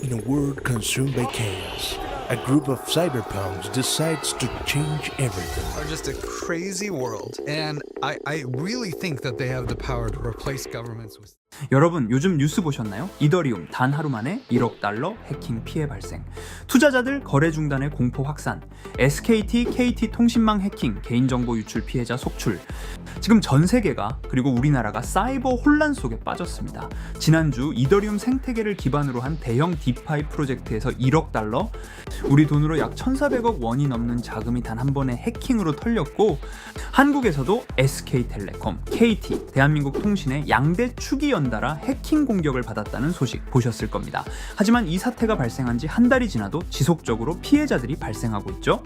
In a world consumed by chaos, a group of cyberpunks decides to change everything. Are just a crazy world, and I really think that they have the power to replace governments with. 여러분 요즘 뉴스 보셨나요? 이더리움 단 하루 만에 1억 달러 해킹 피해 발생, 투자자들 거래 중단의 공포 확산, SKT, KT 통신망 해킹, 개인정보 유출 피해자 속출. 지금 전 세계가 그리고 우리나라가 사이버 혼란 속에 빠졌습니다. 지난주 이더리움 생태계를 기반으로 한 대형 디파이 프로젝트에서 1억 달러, 우리 돈으로 약 1,400억 원이 넘는 자금이 단 한 번의 해킹으로 털렸고, 한국에서도 SK텔레콤, KT, 대한민국 통신의 양대 축이 연달아 해킹 공격을 받았다는 소식 보셨을 겁니다. 하지만 이 사태가 발생한 지 한 달이 지나도 지속적으로 피해자들이 발생하고 있죠.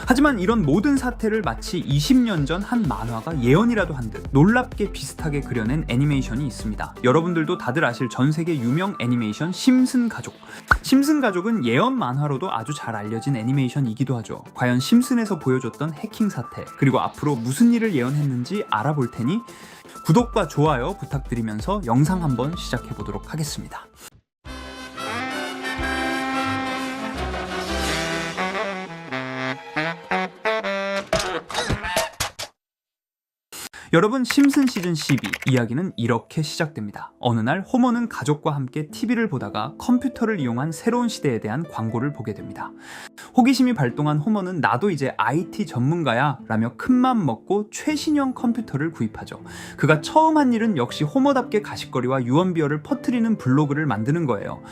하지만 이런 모든 사태를 마치 20년 전 한 만화가 예언이라도 한 듯 놀랍게 비슷하게 그려낸 애니메이션이 있습니다. 여러분들도 다들 아실 전 세계 유명 애니메이션 심슨 가족. 심슨 가족은 예언 만화로도 아주 잘 알려진 애니메이션이기도 하죠. 과연 심슨에서 보여줬던 해킹 사태, 그리고 앞으로 무슨 일을 예언했는지 알아볼 테니 구독과 좋아요 부탁드리면서 영상 한번 시작해 보도록 하겠습니다. 여러분, 심슨 시즌 12 이야기는 이렇게 시작됩니다. 어느 날 호머는 가족과 함께 TV를 보다가 컴퓨터를 이용한 새로운 시대에 대한 광고를 보게 됩니다. 호기심이 발동한 호머는 나도 이제 IT 전문가야 라며 큰맘 먹고 최신형 컴퓨터를 구입하죠. 그가 처음 한 일은 역시 호머답게 가십거리와 유언비어를 퍼뜨리는 블로그를 만드는 거예요.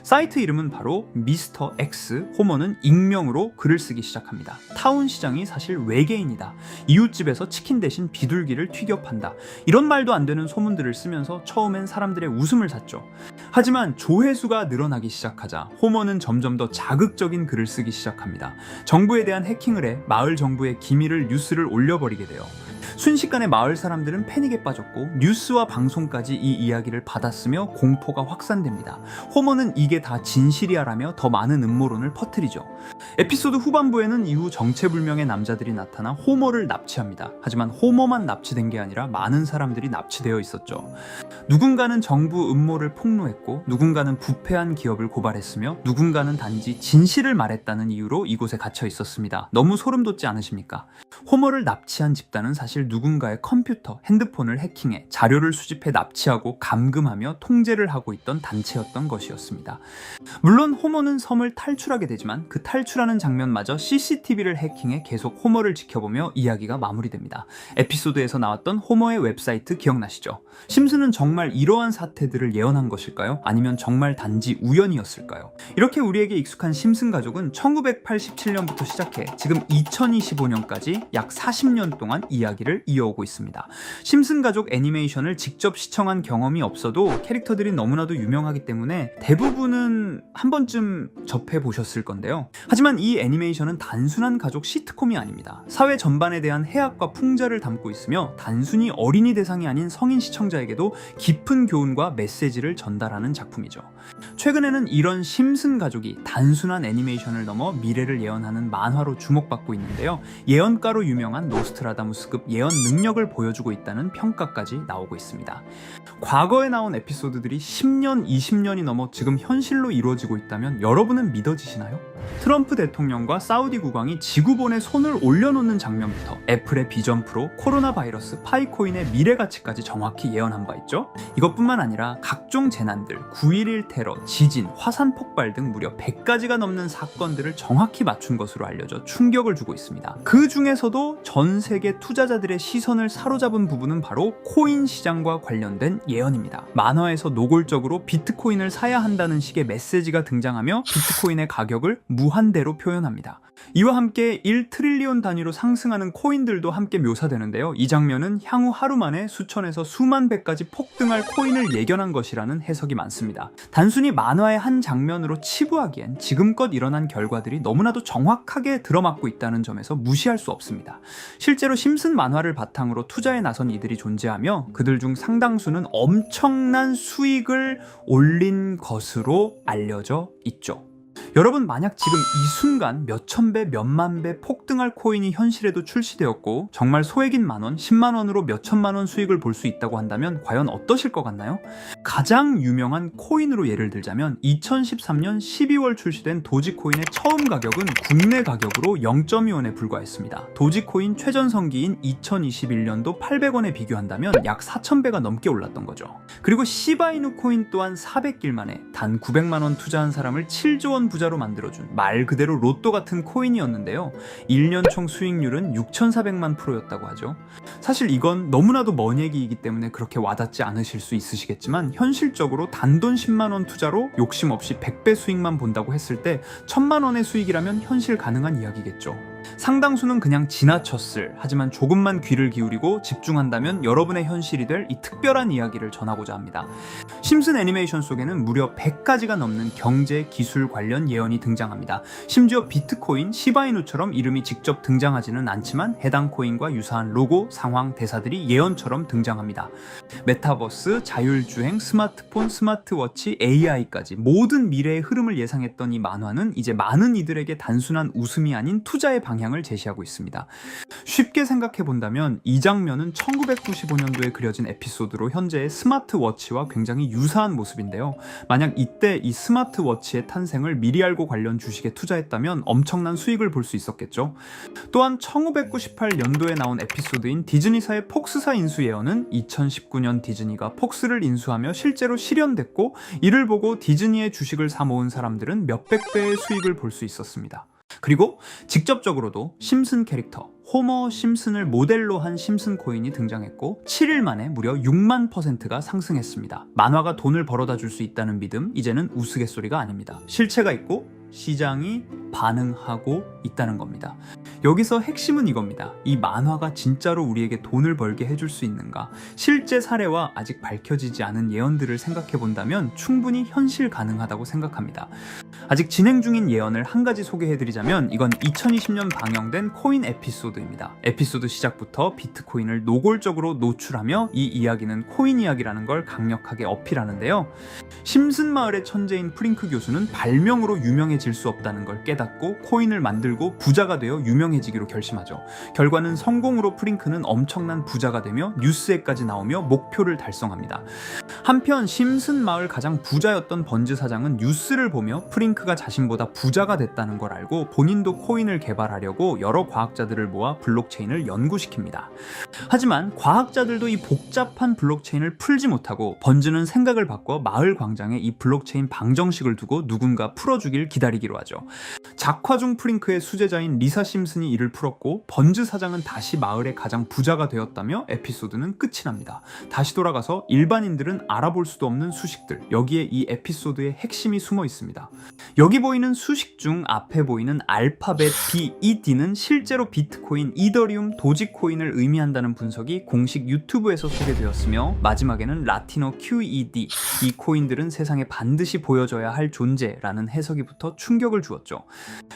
사이트 이름은 바로 미스터 X. 호머는 익명으로 글을 쓰기 시작합니다. 타운 시장이 사실 외계인이다. 이웃집에서 치킨 대신 비둘기를 튀겨 판다. 이런 말도 안 되는 소문들을 쓰면서 처음엔 사람들의 웃음을 샀죠. 하지만 조회수가 늘어나기 시작하자 호머는 점점 더 자극적인 글을 쓰기 시작합니다. 정부에 대한 해킹을 해 마을 정부의 기밀을 뉴스를 올려버리게 돼요. 순식간에 마을 사람들은 패닉에 빠졌고 뉴스와 방송까지 이 이야기를 받았으며 공포가 확산됩니다. 호머는 이게 다 진실이야라며 더 많은 음모론을 퍼뜨리죠. 에피소드 후반부에는 이후 정체불명의 남자들이 나타나 호머를 납치합니다. 하지만 호머만 납치된 게 아니라 많은 사람들이 납치되어 있었죠. 누군가는 정부 음모를 폭로했고, 누군가는 부패한 기업을 고발했으며, 누군가는 단지 진실을 말했다는 이유로 이곳에 갇혀 있었습니다. 너무 소름 돋지 않으십니까? 호머를 납치한 집단은 사실 누군가의 컴퓨터, 핸드폰을 해킹해 자료를 수집해 납치하고 감금하며 통제를 하고 있던 단체였던 것이었습니다. 물론 호머는 섬을 탈출하게 되지만 그 탈출하는 장면마저 CCTV를 해킹해 계속 호머를 지켜보며 이야기가 마무리됩니다. 에피소드에서 나왔던 호머의 웹사이트 기억나시죠? 심슨은 정말 이러한 사태들을 예언한 것일까요? 아니면 정말 단지 우연이었을까요? 이렇게 우리에게 익숙한 심슨 가족은 1987년부터 시작해 지금 2025년까지 약 40년 동안 이야기를 이어오고 있습니다. 심슨 가족 애니메이션을 직접 시청한 경험이 없어도 캐릭터들이 너무나도 유명하기 때문에 대부분은 한 번쯤 접해보셨을 건데요. 하지만 이 애니메이션은 단순한 가족 시트콤이 아닙니다. 사회 전반에 대한 해악과 풍자를 담고 있으며 단순히 어린이 대상이 아닌 성인 시청자에게도 깊은 교훈과 메시지를 전달하는 작품이죠. 최근에는 이런 심슨 가족이 단순한 애니메이션을 넘어 미래를 예언하는 만화로 주목받고 있는데요. 예언가로 유명한 노스트라다무스급 예언 능력을 보여주고 있다는 평가까지 나오고 있습니다. 과거에 나온 에피소드들이 10년, 20년이 넘어 지금 현실로 이루어지고 있다면 여러분은 믿어지시나요? 트럼프 대통령과 사우디 국왕이 지구본에 손을 올려놓는 장면부터 애플의 비전 프로, 코로나 바이러스, 파이코인의 미래 가치까지 정확히 예언한 바 있죠. 이것뿐만 아니라 각종 재난들, 9.11 테러, 지진, 화산 폭발 등 무려 100가지가 넘는 사건들을 정확히 맞춘 것으로 알려져 충격을 주고 있습니다. 그 중에서도 전 세계 투자자들의 시선을 사로잡은 부분은 바로 코인 시장과 관련된 예언입니다. 만화에서 노골적으로 비트코인을 사야 한다는 식의 메시지가 등장하며 비트코인의 가격을 무한대로 표현합니다. 이와 함께 1트릴리온 단위로 상승하는 코인들도 함께 묘사되는데요. 이 장면은 향후 하루 만에 수천에서 수만 배까지 폭등할 코인을 예견한 것이라는 해석이 많습니다. 단순히 만화의 한 장면으로 치부하기엔 지금껏 일어난 결과들이 너무나도 정확하게 들어맞고 있다는 점에서 무시할 수 없습니다. 실제로 심슨 만화를 바탕으로 투자에 나선 이들이 존재하며 그들 중 상당수는 엄청난 수익을 올린 것으로 알려져 있죠. 여러분, 만약 지금 이 순간 몇천 배, 몇만 배 폭등할 코인이 현실에도 출시되었고 정말 소액인 만원, 10만원으로 몇천만원 수익을 볼 수 있다고 한다면 과연 어떠실 것 같나요? 가장 유명한 코인으로 예를 들자면 2013년 12월 출시된 도지코인의 처음 가격은 국내 가격으로 0.2원에 불과했습니다. 도지코인 최전성기인 2021년도 800원에 비교한다면 약 4,000배가 넘게 올랐던 거죠. 그리고 시바이누 코인 또한 400길 만에 단 900만원 투자한 사람을 7조 원 부자로 만들어준 말 그대로 로또 같은 코인이었는데요. 1년 총 수익률은 6,400만 %였다고 하죠. 사실 이건 너무나도 먼 얘기이기 때문에 그렇게 와닿지 않으실 수 있으시겠지만 현실적으로 단돈 10만원 투자로 욕심 없이 100배 수익만 본다고 했을 때 1,000만원의 수익이라면 현실 가능한 이야기겠죠. 상당수는 그냥 지나쳤을, 하지만 조금만 귀를 기울이고 집중한다면 여러분의 현실이 될 이 특별한 이야기를 전하고자 합니다. 심슨 애니메이션 속에는 무려 100가지가 넘는 경제, 기술 관련 예언이 등장합니다. 심지어 비트코인, 시바이누처럼 이름이 직접 등장하지는 않지만 해당 코인과 유사한 로고, 상황, 대사들이 예언처럼 등장합니다. 메타버스, 자율주행, 스마트폰, 스마트워치, AI까지 모든 미래의 흐름을 예상했던 이 만화는 이제 많은 이들에게 단순한 웃음이 아닌 투자의 방향을 제시하고 있습니다. 쉽게 생각해 본다면 이 장면은 1995년도에 그려진 에피소드로 현재의 스마트워치와 굉장히 유사한 모습인데요. 만약 이때 이 스마트워치의 탄생을 미리 알고 관련 주식에 투자했다면 엄청난 수익을 볼 수 있었겠죠. 또한 1998년도에 나온 에피소드인 디즈니사의 폭스사 인수 예언은 2019년 디즈니가 폭스를 인수하며 실제로 실현됐고, 이를 보고 디즈니의 주식을 사 모은 사람들은 몇백 배의 수익을 볼 수 있었습니다. 그리고 직접적으로도 심슨 캐릭터 호머 심슨을 모델로 한 심슨 코인이 등장했고 7일 만에 무려 6만 %가 상승했습니다. 만화가 돈을 벌어다 줄 수 있다는 믿음, 이제는 우스갯소리가 아닙니다. 실체가 있고 시장이 반응하고 있다는 겁니다. 여기서 핵심은 이겁니다. 이 만화가 진짜로 우리에게 돈을 벌게 해줄 수 있는가? 실제 사례와 아직 밝혀지지 않은 예언들을 생각해 본다면 충분히 현실 가능하다고 생각합니다. 아직 진행 중인 예언을 한 가지 소개해드리자면 이건 2020년 방영된 코인 에피소드입니다. 에피소드 시작부터 비트코인을 노골적으로 노출하며 이 이야기는 코인 이야기라는 걸 강력하게 어필하는데요. 심슨 마을의 천재인 프링크 교수는 발명으로 유명해질 수 없다는 걸 깨닫고 코인을 만들고 부자가 되어 유명해지기로 결심하죠. 결과는 성공으로 프링크는 엄청난 부자가 되며 뉴스에까지 나오며 목표를 달성합니다. 한편 심슨 마을 가장 부자였던 번즈 사장은 뉴스를 보며 프링크가 자신보다 부자가 됐다는 걸 알고 본인도 코인을 개발하려고 여러 과학자들을 모아 블록체인을 연구시킵니다. 하지만 과학자들도 이 복잡한 블록체인을 풀지 못하고 번즈는 생각을 바꿔 마을 광장에 이 블록체인 방정식을 두고 누군가 풀어주길 기다리기로 하죠. 작화 중 프링크의 수제자인 리사 심슨이 이를 풀었고 번즈 사장은 다시 마을의 가장 부자가 되었다며 에피소드는 끝이 납니다. 다시 돌아가서 일반인들은 알아볼 수도 없는 수식들, 여기에 이 에피소드의 핵심이 숨어 있습니다. 여기 보이는 수식 중 앞에 보이는 알파벳 B, E, D는 실제로 비트코인, 이더리움, 도지코인을 의미한다는 분석이 공식 유튜브에서 소개되었으며 마지막에는 라틴어 QED, 이 코인들은 세상에 반드시 보여져야 할 존재라는 해석이 붙어 충격을 주었죠.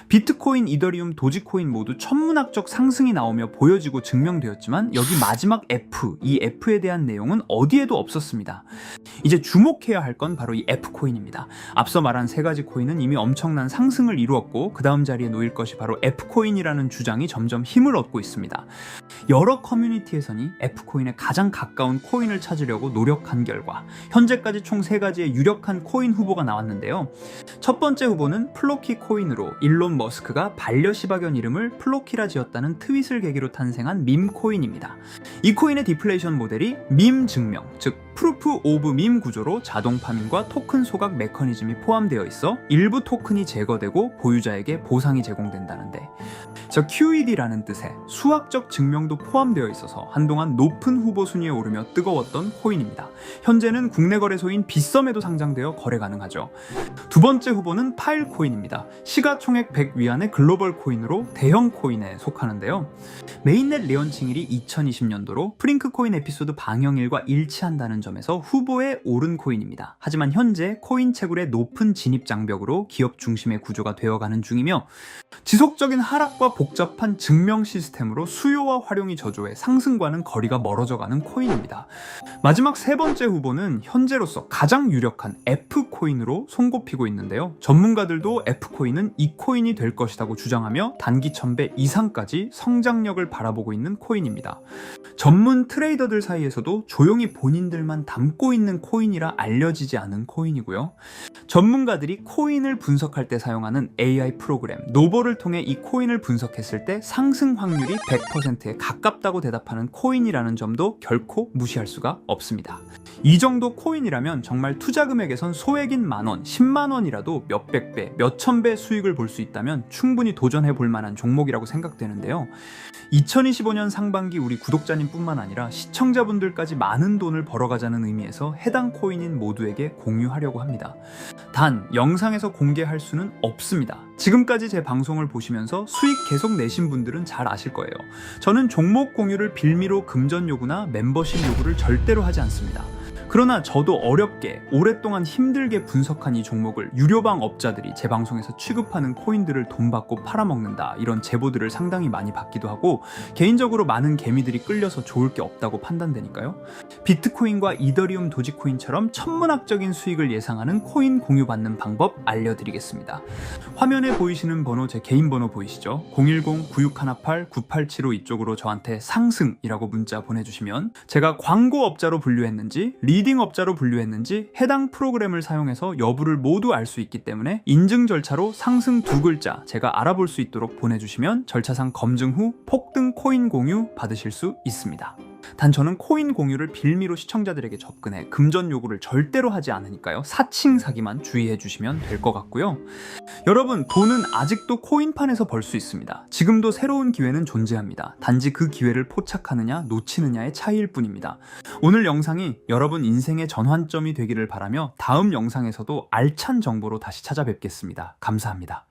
비트코인, 이더리움, 도지코인 모두 천문학적 상승이 나오며 보여지고 증명되었지만 여기 마지막 F, 이 F에 대한 내용은 어디에도 없었습니다. 이제 주목해야 할 건 바로 이 F코인입니다. 앞서 말한 세 가지 코인은 이미 엄청난 상승을 이루었고 그 다음 자리에 놓일 것이 바로 F코인이라는 주장이 점점 힘을 얻고 있습니다. 여러 커뮤니티에서는 F코인에 가장 가까운 코인을 찾으려고 노력한 결과 현재까지 총 3가지의 유력한 코인 후보가 나왔는데요. 첫 번째 후보는 플로키 코인으로 일론 머스크가 반려시바견 이름을 플로키라 지었다는 트윗을 계기로 탄생한 밈코인입니다. 이 코인의 디플레이션 모델이 밈 증명, 즉 프루프 오브 밈 구조로 자동 파밍과 토큰 소각 메커니즘이 포함되어 있어 일부 토큰이 제거되고 보유자에게 보상이 제공된다는데, 저 QED라는 뜻의 수학적 증명도 포함되어 있어서 한동안 높은 후보 순위에 오르며 뜨거웠던 코인입니다. 현재는 국내 거래소인 빗썸에도 상장되어 거래 가능하죠. 두 번째 후보는 파일코인입니다. 시가총액 100 위안의 글로벌 코인으로 대형 코인에 속하는데요. 메인넷 레언칭일이 2020년도로 프링크 코인 에피소드 방영일과 일치한다는 있다는 점에서 후보에 오른 코인입니다. 하지만 현재 코인 채굴의 높은 진입 장벽으로 기업 중심의 구조가 되어가는 중이며 지속적인 하락과 복잡한 증명 시스템으로 수요와 활용이 저조해 상승과는 거리가 멀어져가는 코인입니다. 마지막 세 번째 후보는 현재로서 가장 유력한 F코인으로 손꼽히고 있는데요. 전문가들도 F코인은 이 코인이 될 것이라고 주장하며 단기 1000배 이상까지 성장력을 바라보고 있는 코인입니다. 전문 트레이더들 사이에서도 조용히 본인들만 담고 있는 코인이라 알려지지 않은 코인이고요. 전문가들이 코인을 분석할 때 사용하는 AI 프로그램 노보를 통해 이 코인을 분석했을 때 상승 확률이 100%에 가깝다고 대답하는 코인이라는 점도 결코 무시할 수가 없습니다. 이 정도 코인이라면 정말 투자 금액에선 소액인 만원, 10만원이라도 몇백 배, 몇천 배 수익을 볼 수 있다면 충분히 도전해 볼 만한 종목이라고 생각되는데요. 2025년 상반기 우리 구독자님 뿐만 아니라 시청자분들까지 많은 돈을 벌어가자는 의미에서 해당 코인인 모두에게 공유하려고 합니다. 단, 영상에서 공개할 수는 없습니다. 지금까지 제 방송을 보시면서 수익 계속 내신 분들은 잘 아실 거예요. 저는 종목 공유를 빌미로 금전 요구나 멤버십 요구를 절대로 하지 않습니다. 그러나 저도 어렵게 오랫동안 힘들게 분석한 이 종목을 유료방 업자들이 제 방송에서 취급하는 코인들을 돈 받고 팔아먹는다 이런 제보들을 상당히 많이 받기도 하고 개인적으로 많은 개미들이 끌려서 좋을 게 없다고 판단되니까요. 비트코인과 이더리움 도지코인처럼 천문학적인 수익을 예상하는 코인 공유받는 방법 알려드리겠습니다. 화면에 보이시는 번호 제 개인 번호 보이시죠? 010-9618-9875 이쪽으로 저한테 상승이라고 문자 보내주시면 제가 광고업자로 분류했는지 리딩업자로 분류했는지 해당 프로그램을 사용해서 여부를 모두 알 수 있기 때문에 인증 절차로 상승 2글자 제가 알아볼 수 있도록 보내주시면 절차상 검증 후 폭등 코인 공유 받으실 수 있습니다. 단 저는 코인 공유를 빌미로 시청자들에게 접근해 금전 요구를 절대로 하지 않으니까요. 사칭 사기만 주의해 주시면 될 것 같고요. 여러분, 돈은 아직도 코인판에서 벌 수 있습니다. 지금도 새로운 기회는 존재합니다. 단지 그 기회를 포착하느냐 놓치느냐의 차이일 뿐입니다. 오늘 영상이 여러분 인생의 전환점이 되기를 바라며 다음 영상에서도 알찬 정보로 다시 찾아뵙겠습니다. 감사합니다.